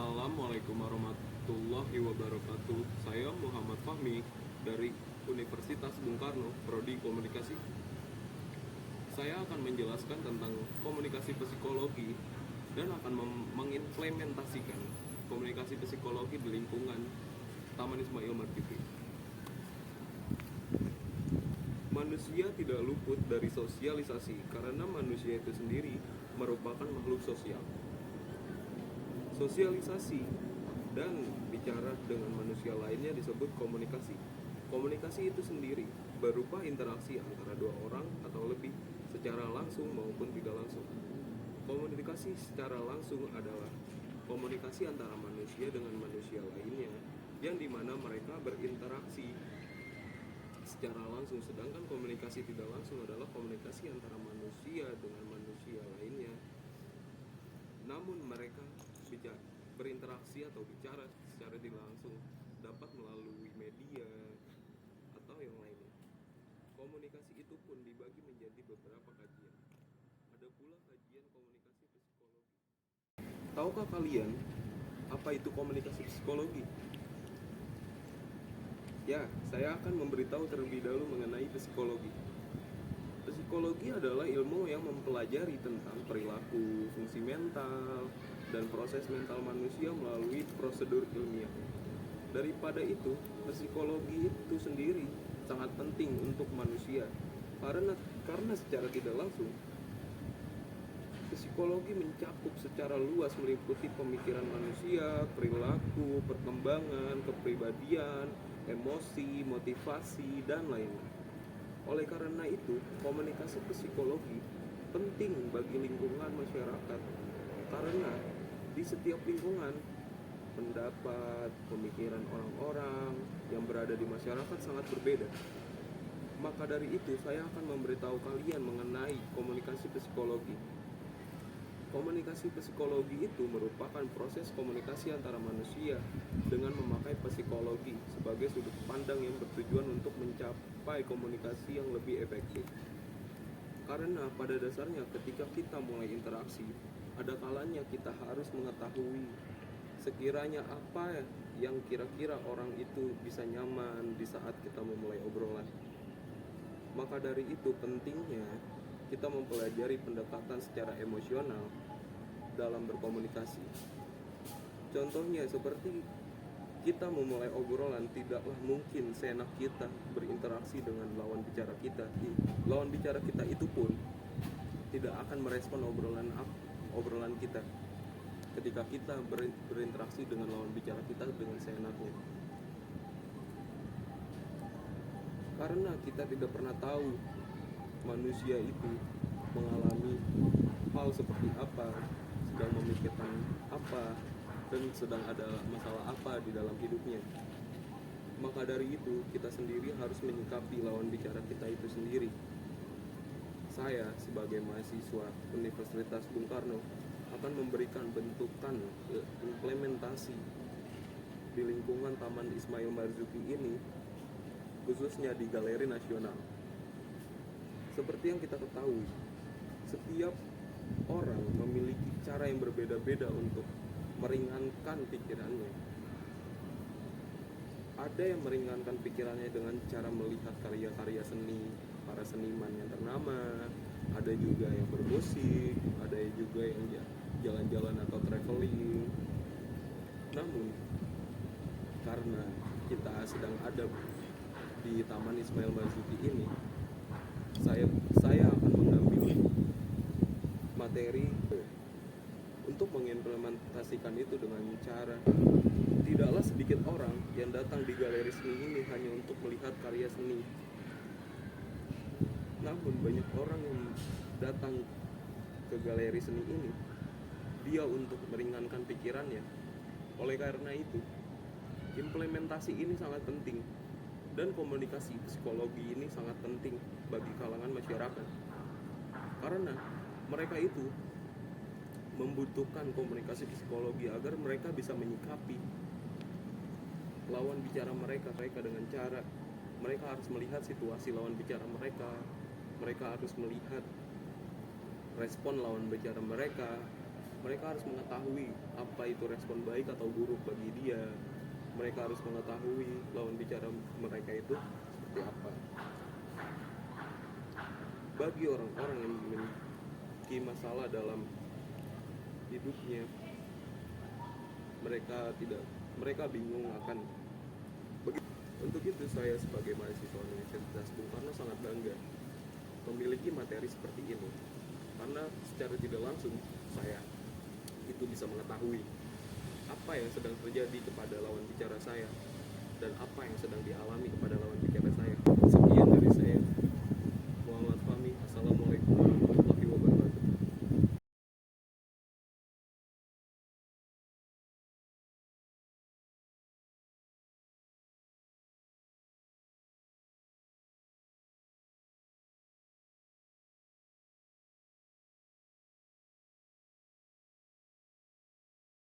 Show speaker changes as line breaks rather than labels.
Assalamualaikum warahmatullahi wabarakatuh. Saya Muhammad Fahmi dari Universitas Bung Karno, Prodi Komunikasi. Saya akan menjelaskan tentang komunikasi psikologi dan akan mengimplementasikan komunikasi psikologi di lingkungan Taman Ismail Marzuki. Manusia tidak luput dari sosialisasi karena manusia itu sendiri merupakan makhluk sosial. Sosialisasi dan bicara dengan manusia lainnya disebut komunikasi. Komunikasi itu sendiri berupa interaksi antara dua orang atau lebih secara langsung maupun tidak langsung. Komunikasi secara langsung adalah komunikasi antara manusia dengan manusia lainnya yang dimana mereka berinteraksi secara langsung, sedangkan komunikasi tidak langsung adalah komunikasi antara manusia dengan manusia lainnya namun mereka berinteraksi atau bicara secara tidak langsung dapat melalui media atau yang lainnya. Komunikasi itu pun dibagi menjadi beberapa kajian. Ada pula kajian komunikasi psikologi. Tahukah kalian apa itu komunikasi psikologi? Ya, saya akan memberitahu terlebih dahulu mengenai psikologi. Psikologi adalah ilmu yang mempelajari tentang perilaku, fungsi mental, dan proses mental manusia melalui prosedur ilmiah. Daripada itu, psikologi itu sendiri sangat penting untuk manusia karena secara tidak langsung psikologi mencakup secara luas meliputi pemikiran manusia, perilaku, perkembangan, kepribadian, emosi, motivasi, dan lainnya. Oleh karena itu, komunikasi psikologi penting bagi lingkungan masyarakat karena di setiap lingkungan pendapat, pemikiran orang-orang yang berada di masyarakat sangat berbeda. Maka dari itu, saya akan memberitahu kalian mengenai komunikasi psikologi. Komunikasi psikologi itu merupakan proses komunikasi antara manusia dengan memakai psikologi sebagai sudut pandang yang bertujuan untuk mencapai komunikasi yang lebih efektif. Karena pada dasarnya ketika kita mulai interaksi, ada kalanya kita harus mengetahui sekiranya apa yang kira-kira orang itu bisa nyaman di saat kita memulai obrolan. Maka dari itu pentingnya kita mempelajari pendekatan secara emosional dalam berkomunikasi. Contohnya seperti kita memulai obrolan, tidaklah mungkin seenak kita berinteraksi dengan lawan bicara kita. Lawan bicara kita itu pun tidak akan merespon obrolan kita ketika kita berinteraksi dengan lawan bicara kita dengan seenaknya. Karena kita tidak pernah tahu manusia itu mengalami hal seperti apa, sedang memikirkan apa, dan sedang ada masalah apa di dalam hidupnya. Maka dari itu, kita sendiri harus menyikapi lawan bicara kita itu sendiri. Saya sebagai mahasiswa Universitas Bung Karno akan memberikan bentukan implementasi di lingkungan Taman Ismail Marzuki ini, khususnya di Galeri Nasional. Seperti yang kita ketahui, setiap orang memiliki cara yang berbeda-beda untuk meringankan pikirannya. Ada yang meringankan pikirannya dengan cara melihat karya-karya seni para seniman yang ternama, ada juga yang bermusik, ada juga yang jalan-jalan atau traveling. Namun karena kita sedang ada di Taman Ismail Marzuki ini, saya akan mengambil materi untuk mengimplementasikan itu dengan cara tidaklah sedikit orang yang datang di galeri seni ini hanya untuk melihat karya seni, namun banyak orang yang datang ke galeri seni ini dia untuk meringankan pikirannya. Oleh karena itu, implementasi ini sangat penting dan komunikasi psikologi ini sangat penting bagi kalangan masyarakat karena mereka itu membutuhkan komunikasi psikologi agar mereka bisa menyikapi lawan bicara mereka dengan cara mereka harus melihat situasi lawan bicara mereka harus melihat respon lawan bicara mereka, Mereka harus mengetahui apa itu respon baik atau buruk bagi dia. Mereka harus mengetahui lawan bicara mereka itu seperti apa. Bagi orang-orang yang memiliki masalah dalam hidupnya, mereka bingung akan begitu. Untuk itu saya sebagai mahasiswa Universitas Bung Karno sangat bangga memiliki materi seperti ini, karena secara tidak langsung saya itu bisa mengetahui apa yang sedang terjadi kepada lawan bicara saya dan apa yang sedang dialami kepada lawan bicara saya. Sekian dari saya.